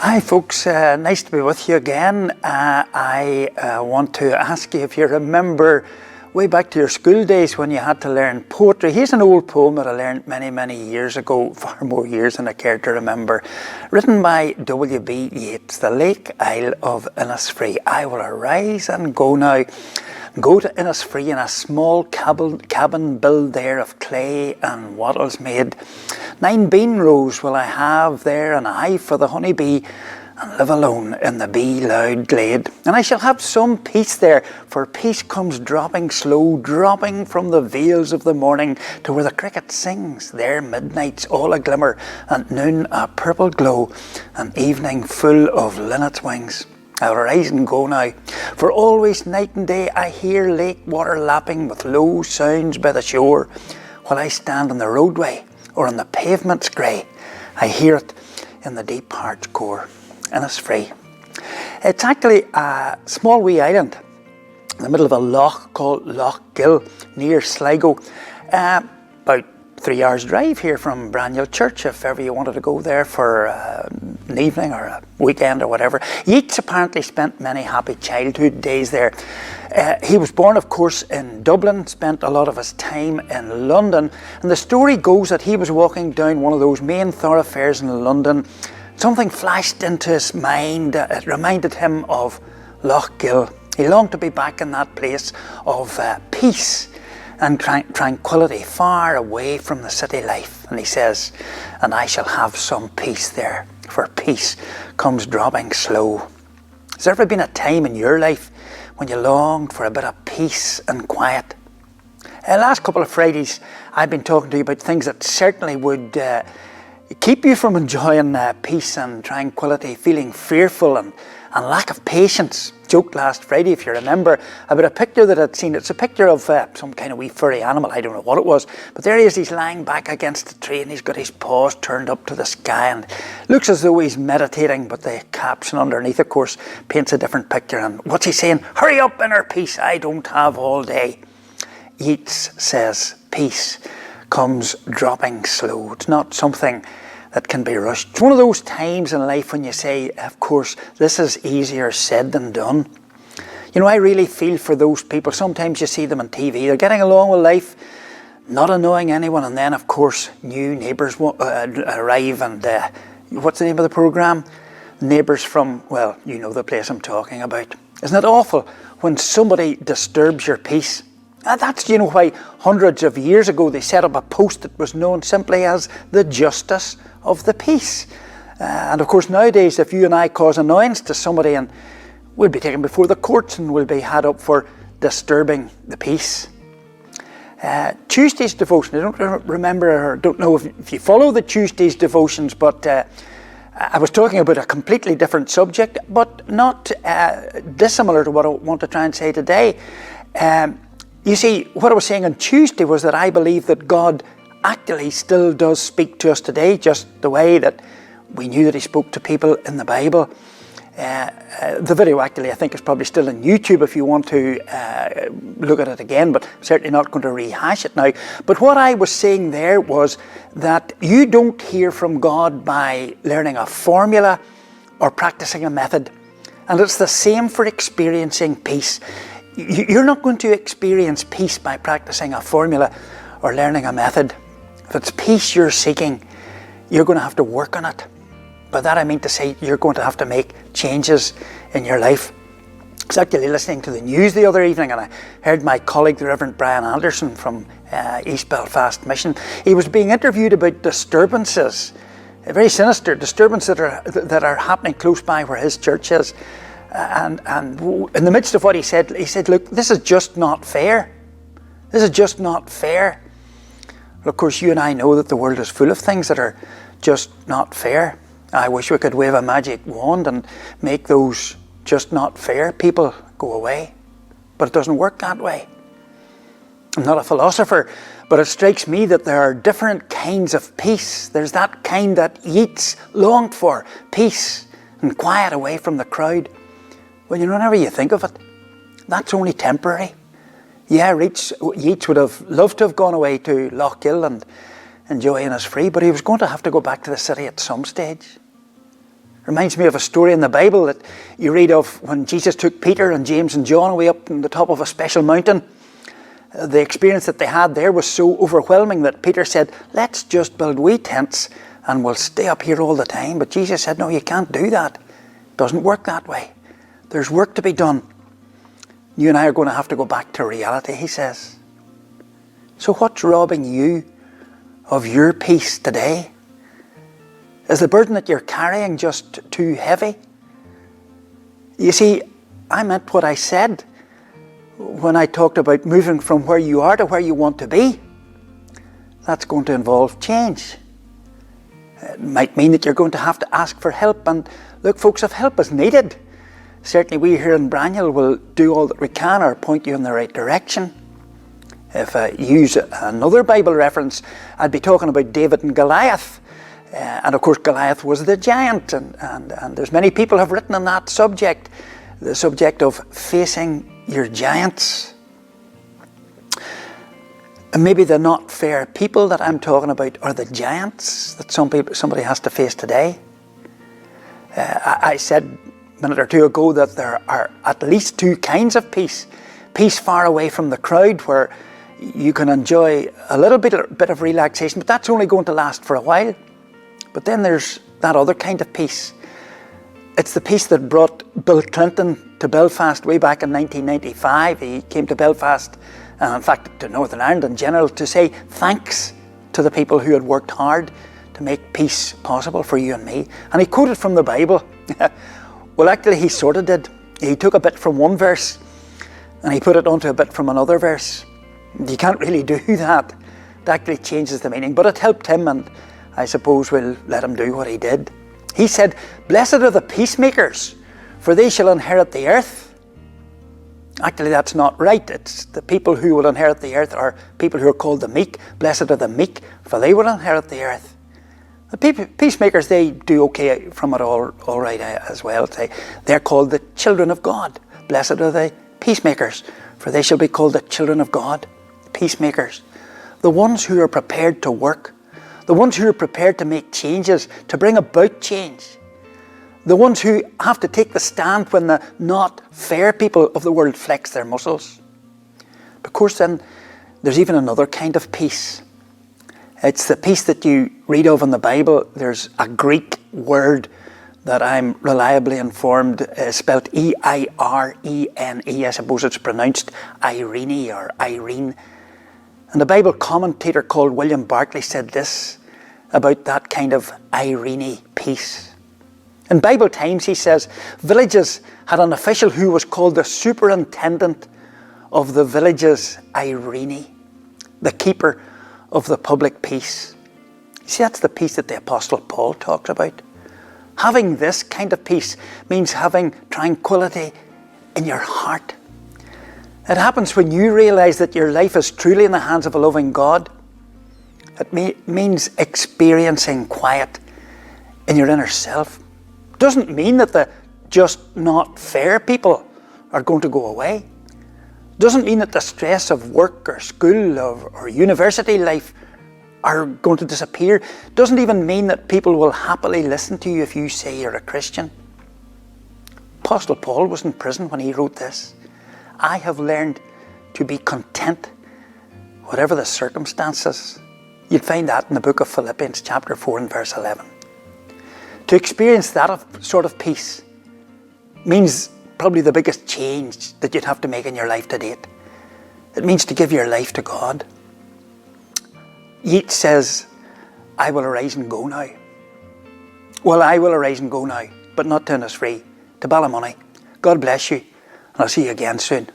Hi folks, nice to be with you again. I want to ask you if you remember way back to your school days when you had to learn poetry. Here's an old poem that I learned many years ago, far more years than I care to remember, written by W.B. Yeats, The Lake Isle of Innisfree. I will arise and go now. Go to Innisfree in a small cabin built there of clay and wattles made. 9 bean rows will I have there, and a hive for the honey bee, and live alone in the bee loud glade. And I shall have some peace there, for peace comes dropping slow, dropping from the vales of the morning to where the cricket sings. There midnight's all a glimmer, and noon a purple glow, and evening full of linnet's wings. I'll rise and go now, for always night and day I hear lake water lapping with low sounds by the shore. While I stand on the roadway or on the pavement's grey, I hear it in the deep heart's core. Innisfree. It's actually a small wee island in the middle of a loch called Loch Gill near Sligo. About 3 hours drive here from Braniel Church, if ever you wanted to go there for an evening or a weekend or whatever. Yeats apparently spent many happy childhood days there. He was born, of course, in Dublin, spent a lot of his time in London, and the story goes that he was walking down one of those main thoroughfares in London. Something flashed into his mind. It reminded him of Loch Gill. He longed to be back in that place of peace and tranquility, far away from the city life. And he says, and I shall have some peace there, for peace comes dropping slow. Has there ever been a time in your life when you longed for a bit of peace and quiet? Last couple of Fridays, I've been talking to you about things that certainly would keep you from enjoying peace and tranquility, feeling fearful and lack of patience. Joked last Friday, if you remember, about a picture that I'd seen. It's a picture of some kind of wee furry animal. I don't know what it was, but there he is. He's lying back against a tree and he's got his paws turned up to the sky and looks as though he's meditating, but the caption underneath, of course, paints a different picture. And what's he saying? Hurry up, inner peace, I don't have all day. Yeats says peace comes dropping slow. It's not something that can be rushed. It's one of those times in life when you say, of course, this is easier said than done. You know, I really feel for those people. Sometimes you see them on TV, they're getting along with life, not annoying anyone, and then, of course, new neighbours arrive and what's the name of the programme? Neighbours from, well, you know the place I'm talking about. Isn't it awful when somebody disturbs your peace? That's, you know, why hundreds of years ago they set up a post that was known simply as the Justice of the Peace. And of course nowadays, if you and I cause annoyance to somebody, and we'll be taken before the courts and we'll be had up for disturbing the peace. Tuesday's devotion, I don't remember or don't know if you follow the Tuesday's devotions, but I was talking about a completely different subject, but not dissimilar to what I want to try and say today. You see, what I was saying on Tuesday was that I believe that God actually still does speak to us today, just the way that we knew that he spoke to people in the Bible. The video actually, I think, is probably still on YouTube if you want to look at it again, but certainly not going to rehash it now. But what I was saying there was that you don't hear from God by learning a formula or practicing a method. And it's the same for experiencing peace. You're not going to experience peace by practicing a formula or learning a method. If it's peace you're seeking, you're going to have to work on it. By that I mean to say you're going to have to make changes in your life. I was actually listening to the news the other evening and I heard my colleague, the Reverend Brian Anderson from East Belfast Mission. He was being interviewed about disturbances, very sinister disturbances that are happening close by where his church is. And in the midst of what he said, look, this is just not fair. This is just not fair. Well, of course, you and I know that the world is full of things that are just not fair. I wish we could wave a magic wand and make those just not fair people go away. But it doesn't work that way. I'm not a philosopher, but it strikes me that there are different kinds of peace. There's that kind that Yeats longed for, peace and quiet away from the crowd. Well, you know, whenever you think of it, that's only temporary. Yeah, Yeats would have loved to have gone away to Loch Gill and enjoy Innisfree, but he was going to have to go back to the city at some stage. Reminds me of a story in the Bible that you read of when Jesus took Peter and James and John away up on the top of a special mountain. The experience that they had there was so overwhelming that Peter said, let's just build wee tents and we'll stay up here all the time. But Jesus said, no, you can't do that. It doesn't work that way. There's work to be done. You and I are going to have to go back to reality, he says. So what's robbing you of your peace today? Is the burden that you're carrying just too heavy? You see, I meant what I said when I talked about moving from where you are to where you want to be. That's going to involve change. It might mean that you're going to have to ask for help. And look, folks, if help is needed, certainly we here in Braniel will do all that we can or point you in the right direction. If I use another Bible reference, I'd be talking about David and Goliath. And of course Goliath was the giant, and there's many people have written on that subject, the subject of facing your giants. And maybe the not fair people that I'm talking about are the giants that somebody has to face today. I said a minute or two ago that there are at least two kinds of peace. Peace far away from the crowd, where you can enjoy a little bit of relaxation, but that's only going to last for a while. But then there's that other kind of peace. It's the peace that brought Bill Clinton to Belfast way back in 1995. He came to Belfast, in fact to Northern Ireland in general, to say thanks to the people who had worked hard to make peace possible for you and me. And he quoted from the Bible. Well, actually he sort of did. He took a bit from one verse and he put it onto a bit from another verse. You can't really do that. It actually changes the meaning, but it helped him, and I suppose we'll let him do what he did. He said, blessed are the peacemakers, for they shall inherit the earth. Actually, that's not right. It's the people who will inherit the earth are people who are called the meek. Blessed are the meek, for they will inherit the earth. The peacemakers, they do okay from it all right as well. They're called the children of God. Blessed are the peacemakers, for they shall be called the children of God. Peacemakers. The ones who are prepared to work. The ones who are prepared to make changes, to bring about change. The ones who have to take the stand when the not fair people of the world flex their muscles. Of course, then, there's even another kind of peace. It's the peace that you read of in the Bible. There's a Greek word that I'm reliably informed is spelled E-I-R-E-N-E. I suppose it's pronounced Irene or Irene. And the Bible commentator called William Barclay said this about that kind of Irene peace. In Bible times, he says, villages had an official who was called the superintendent of the village's Irene, the keeper of the public peace. You see, that's the peace that the Apostle Paul talks about. Having this kind of peace means having tranquility in your heart. It happens when you realize that your life is truly in the hands of a loving God. It means experiencing quiet in your inner self. It doesn't mean that the just not fair people are going to go away. It doesn't mean that the stress of work or school or university life are going to disappear. It doesn't even mean that people will happily listen to you if you say you're a Christian. Apostle Paul was in prison when he wrote this. I have learned to be content, whatever the circumstances. You'd find that in the book of Philippians chapter 4 and verse 11. To experience that sort of peace means probably the biggest change that you'd have to make in your life to date. It means to give your life to God. Yeats says, I will arise and go now. Well, I will arise and go now, but not to Innisfree, to Ballymoney. God bless you. And I'll see you again soon.